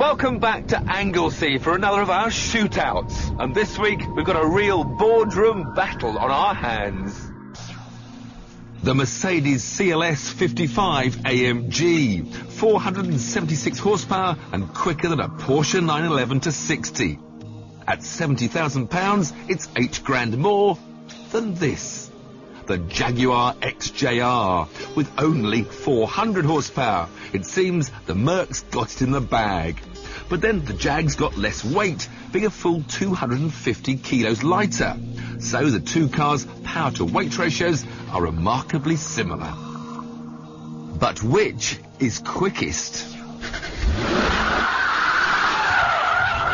Welcome back to Anglesey for another of our shootouts. And this week, we've got a real boardroom battle on our hands. The Mercedes CLS 55 AMG. 476 horsepower and quicker than a Porsche 911 to 60. At £70,000, it's 8 grand more than this. The Jaguar XJR with only 400 horsepower. It seems the Merc's got it in the bag. But then the Jag's got less weight, being a full 250 kilos lighter. So the two cars' power to weight ratios are remarkably similar. But which is quickest?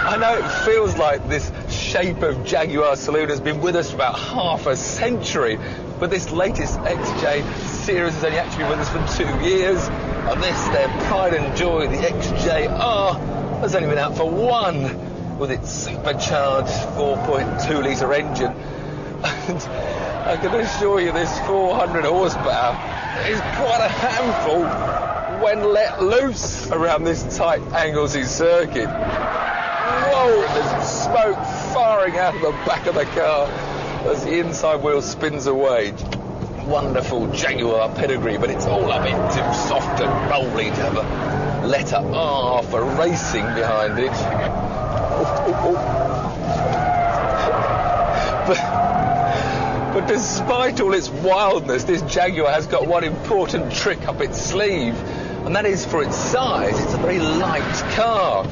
I know it feels like this shape of Jaguar saloon has been with us for about half a century, but this latest XJ series has only actually been with us for 2 years, and this, their pride and joy, the XJR, has only been out for 1, with its supercharged 4.2 litre engine. And I can assure you this 400 horsepower is quite a handful when let loose around this tight Anglesey circuit. Whoa, there's smoke firing out of the back of the car as the inside wheel spins away. Wonderful Jaguar pedigree, but it's all a bit too soft and rolly to have a letter R for racing behind it. But despite all its wildness, this Jaguar has got one important trick up its sleeve, and that is, for its size, it's a very light car.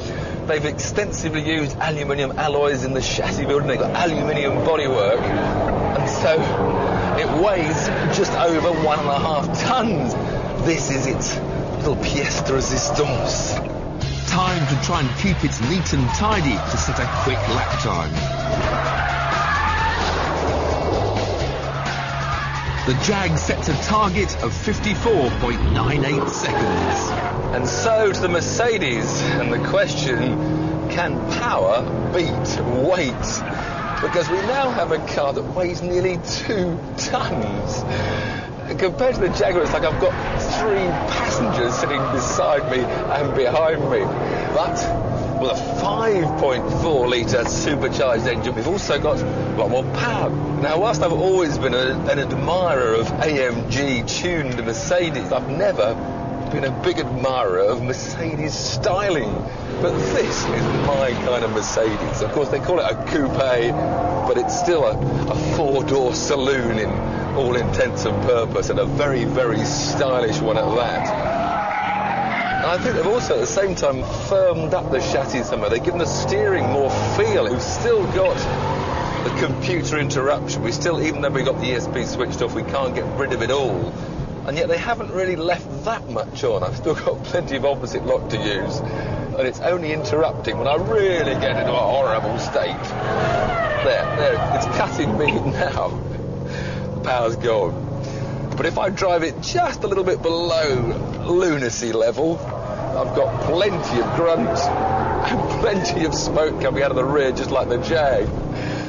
They've extensively used aluminium alloys in the chassis building. They've got aluminium bodywork, and so it weighs just over 1.5 tons. This is its little pièce de résistance. Time to try and keep it neat and tidy to set a quick lap time. The Jag sets a target of 54.98 seconds. And so to the Mercedes, and the question, can power beat weight? Because we now have a car that weighs nearly 2 tons. Compared to the Jaguar, it's like I've got 3 passengers sitting beside me and behind me. But with a 5.4 litre supercharged engine, we've also got a lot more power. Now, whilst I've always been an admirer of AMG tuned Mercedes, I've never been a big admirer of Mercedes styling. But this is my kind of Mercedes. Of course, they call it a coupe, but it's still a 4-door saloon in all intents and purpose, and a very, very stylish one at that. And I think they've also at the same time firmed up the chassis somewhere. They've given the steering more feel. We've still got the computer interruption. We still, even though we got the ESP switched off, we can't get rid of it all. And yet they haven't really left that much on. I've still got plenty of opposite lock to use, and it's only interrupting when I really get into a horrible state. There, it's cutting me now. The power's gone. But if I drive it just a little bit below lunacy level, I've got plenty of grunt and plenty of smoke coming out of the rear, just like the Jag.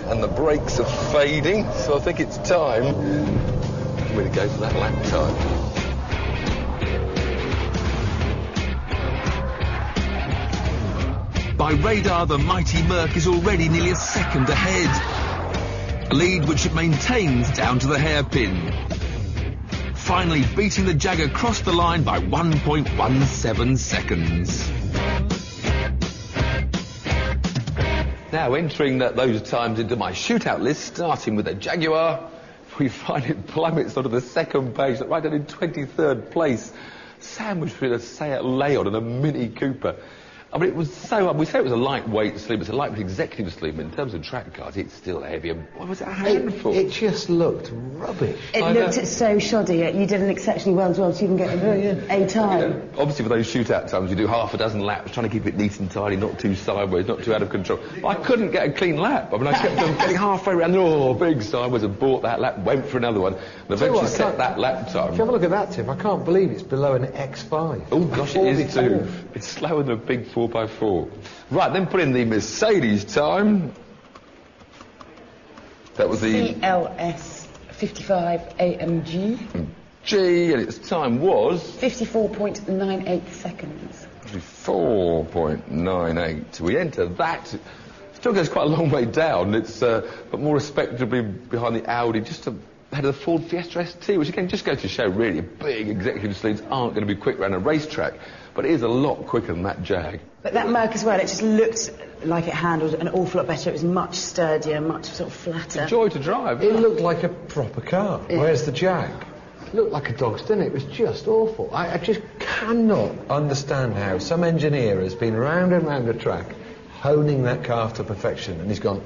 And the brakes are fading, so I think it's time for me to go for that lap time. By radar, the mighty Merc is already nearly a second ahead. A lead which it maintains down to the hairpin. Finally beating the Jag across the line by 1.17 seconds. Now, entering those times into my shootout list, starting with the Jaguar, we find it plummets onto the second page, right down in 23rd place, sandwiched between a Seat Leon and a Mini Cooper. I mean, it was so... we say it was a lightweight saloon, it's a lightweight executive saloon, but in terms of track cars, it's still heavy. And what was it, a handful? It just looked rubbish. It looked so shoddy. You did an exceptionally well so you can get a time. Yeah. Obviously, for those shootout times, you do half a dozen laps, trying to keep it neat and tidy, not too sideways, not too out of control. But I couldn't get a clean lap. I mean, I kept on getting halfway around, big sideways, and bought that lap, went for another one, and eventually set that lap time. If you have a look at that, Tim, I can't believe it's below an X5. Oh, gosh, it is too. It's slower than a big 4x4. Right, then put in the Mercedes time. That was the CLS 55 AMG. G, and its time was 54.98 seconds. 54.98. We enter that. Still goes quite a long way down. It's but more respectably behind the Audi, just ahead of the Ford Fiesta ST, which again just goes to show really big executive saloons aren't going to be quick around a racetrack. But it is a lot quicker than that Jag. But that Merc as well, it just looked like it handled an awful lot better. It was much sturdier, much sort of flatter. A joy to drive. It looked like a proper car, whereas the Jag looked like a dog's dinner. It was just awful. I just cannot understand how some engineer has been round and round the track honing that car to perfection, and he's gone,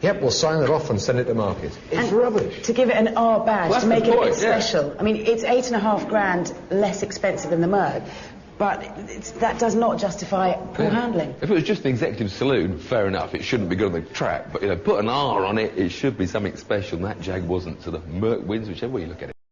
yep, we'll sign it off and send it to market. It's rubbish. To give it an R badge, Well, to make it a bit yeah. special. I mean, it's £8,500 less expensive than the Merc, but that does not justify poor handling. If it was just an executive saloon, fair enough, it shouldn't be good on the track, but, you know, put an R on it, it should be something special, and that Jag wasn't, so the Merc wins, whichever way you look at it.